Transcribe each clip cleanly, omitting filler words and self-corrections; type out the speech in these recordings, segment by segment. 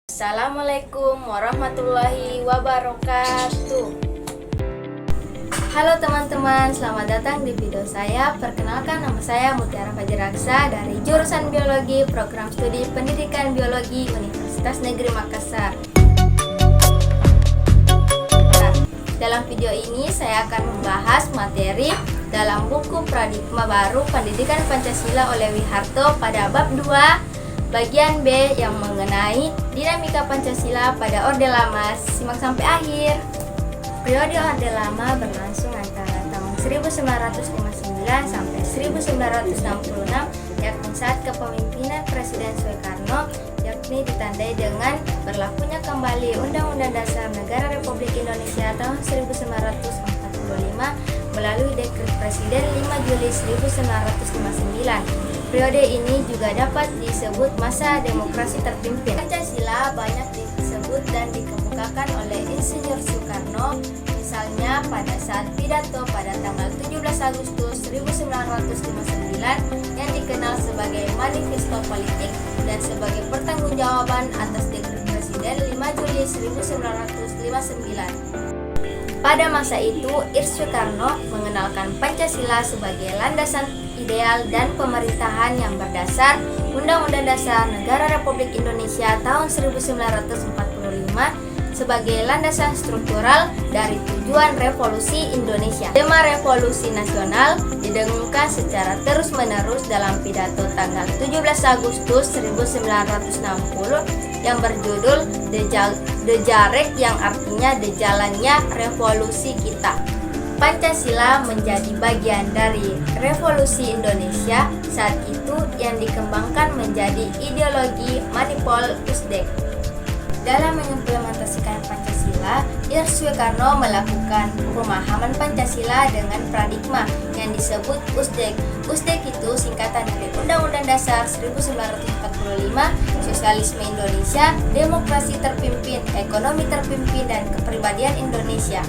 Assalamualaikum warahmatullahi wabarakatuh. Halo teman-teman, selamat datang di video saya. Perkenalkan, nama saya Mutiara Fajraksa dari jurusan Biologi Program Studi Pendidikan Biologi Universitas Negeri Makassar. Dalam video ini saya akan membahas materi dalam buku Paradigma Baru Pendidikan Pancasila oleh Wiharto pada bab 2 bagian B yang mengenai dinamika Pancasila pada Orde Lama. Simak sampai akhir. Periode Orde Lama berlangsung antara tahun 1959 sampai 1966, yakni saat kepemimpinan Presiden Soekarno, yakni ditandai dengan berlakunya kembali Undang-Undang Dasar Negara Republik Indonesia tahun 1945 melalui Dekret Presiden 5 Juli 1959. Periode ini juga dapat disebut masa demokrasi terpimpin. Pancasila banyak disebut dan dikemukakan oleh Insinyur Soekarno, misalnya pada saat pidato pada tanggal 17 Agustus 1959 yang dikenal sebagai Manifesto Politik dan sebagai pertanggungjawaban atas Dekret Presiden 5 Juli 1959. Pada masa itu, Soekarno mengenalkan Pancasila sebagai landasan ideal dan pemerintahan yang berdasar Undang-Undang Dasar Negara Republik Indonesia tahun 1945 sebagai landasan struktural dari tujuan revolusi Indonesia. Tema revolusi nasional didengungkan secara terus-menerus dalam pidato tanggal 17 Agustus 1960 yang berjudul Dejarek, yang artinya dejalannya revolusi kita. Pancasila menjadi bagian dari revolusi Indonesia saat itu yang dikembangkan menjadi ideologi Manipol Usdek. Dalam mengimplementasikan Pancasila, Soekarno melakukan pemahaman Pancasila dengan paradigma yang disebut Usdek. Usdek itu singkatan dari Undang-Undang Dasar 1945, Sosialisme Indonesia, Demokrasi Terpimpin, Ekonomi Terpimpin, dan Kepribadian Indonesia.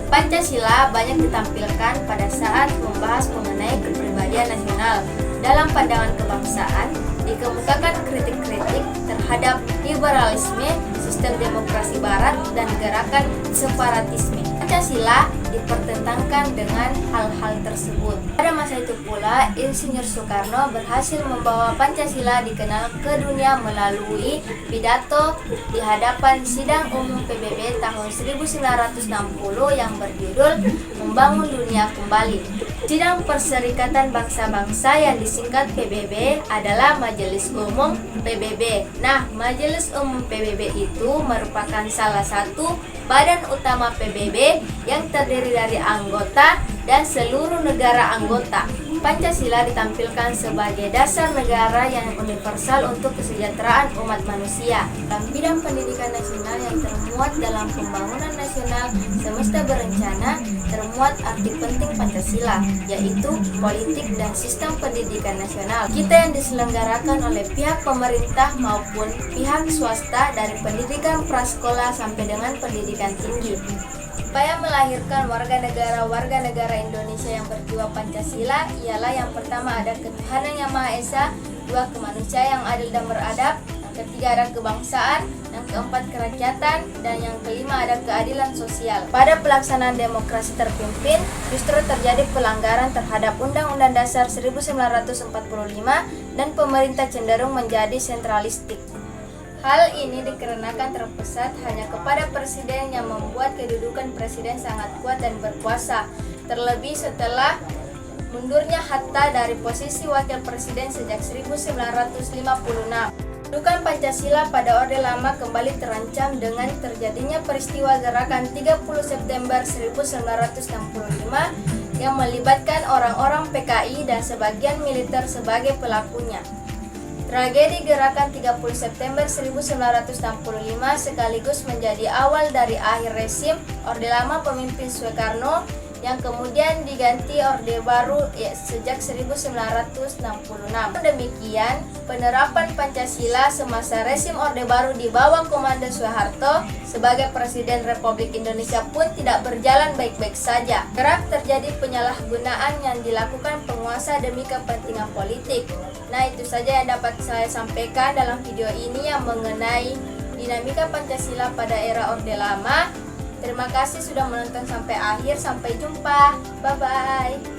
Pancasila banyak ditampilkan pada saat membahas mengenai kepribadian nasional. Dalam pandangan kebangsaan, dikemukakan kritik-kritik terhadap liberalisme, sistem demokrasi barat, dan gerakan separatisme. Pancasila dipertentangkan dengan hal-hal tersebut. Pada masa itu pula, Insinyur Soekarno berhasil membawa Pancasila dikenal ke dunia melalui pidato di hadapan Sidang Umum PBB tahun 1960 yang berjudul Membangun Dunia Kembali. Sidang Perserikatan Bangsa-Bangsa yang disingkat PBB adalah Majelis Umum PBB. Nah, Majelis Umum PBB itu merupakan salah satu badan utama PBB yang terdiri dari anggota dan seluruh negara anggota. Pancasila ditampilkan sebagai dasar negara yang universal untuk kesejahteraan umat manusia. Dalam bidang pendidikan nasional yang termuat dalam pembangunan nasional semesta berencana, termuat arti penting Pancasila, yaitu politik dan sistem pendidikan nasional. Kita yang diselenggarakan oleh pihak pemerintah maupun pihak swasta dari pendidikan prasekolah sampai dengan pendidikan tinggi. Upaya melahirkan warga negara Indonesia yang berjiwa Pancasila ialah yang pertama ada ketuhanan yang Maha Esa, dua kemanusiaan yang adil dan beradab, yang ketiga ada kebangsaan, yang keempat kerakyatan, dan yang kelima ada keadilan sosial. Pada pelaksanaan demokrasi terpimpin, justru terjadi pelanggaran terhadap Undang-Undang Dasar 1945 dan pemerintah cenderung menjadi sentralistik. Hal ini dikarenakan terpusat hanya kepada presiden yang membuat kedudukan presiden sangat kuat dan berkuasa, terlebih setelah mundurnya Hatta dari posisi wakil presiden sejak 1956. Kedudukan Pancasila pada Orde Lama kembali terancam dengan terjadinya peristiwa gerakan 30 September 1965 yang melibatkan orang-orang PKI dan sebagian militer sebagai pelakunya. Tragedi gerakan 30 September 1965 sekaligus menjadi awal dari akhir rezim Orde Lama pemimpin Soekarno yang kemudian diganti Orde Baru sejak 1966. Demikian, penerapan Pancasila semasa rezim Orde Baru di bawah komando Soeharto sebagai Presiden Republik Indonesia pun tidak berjalan baik-baik saja. Kerap terjadi penyalahgunaan yang dilakukan penguasa demi kepentingan politik. Nah, itu saja yang dapat saya sampaikan dalam video ini yang mengenai dinamika Pancasila pada era Orde Lama. Terima kasih sudah menonton sampai akhir. Sampai jumpa. Bye-bye.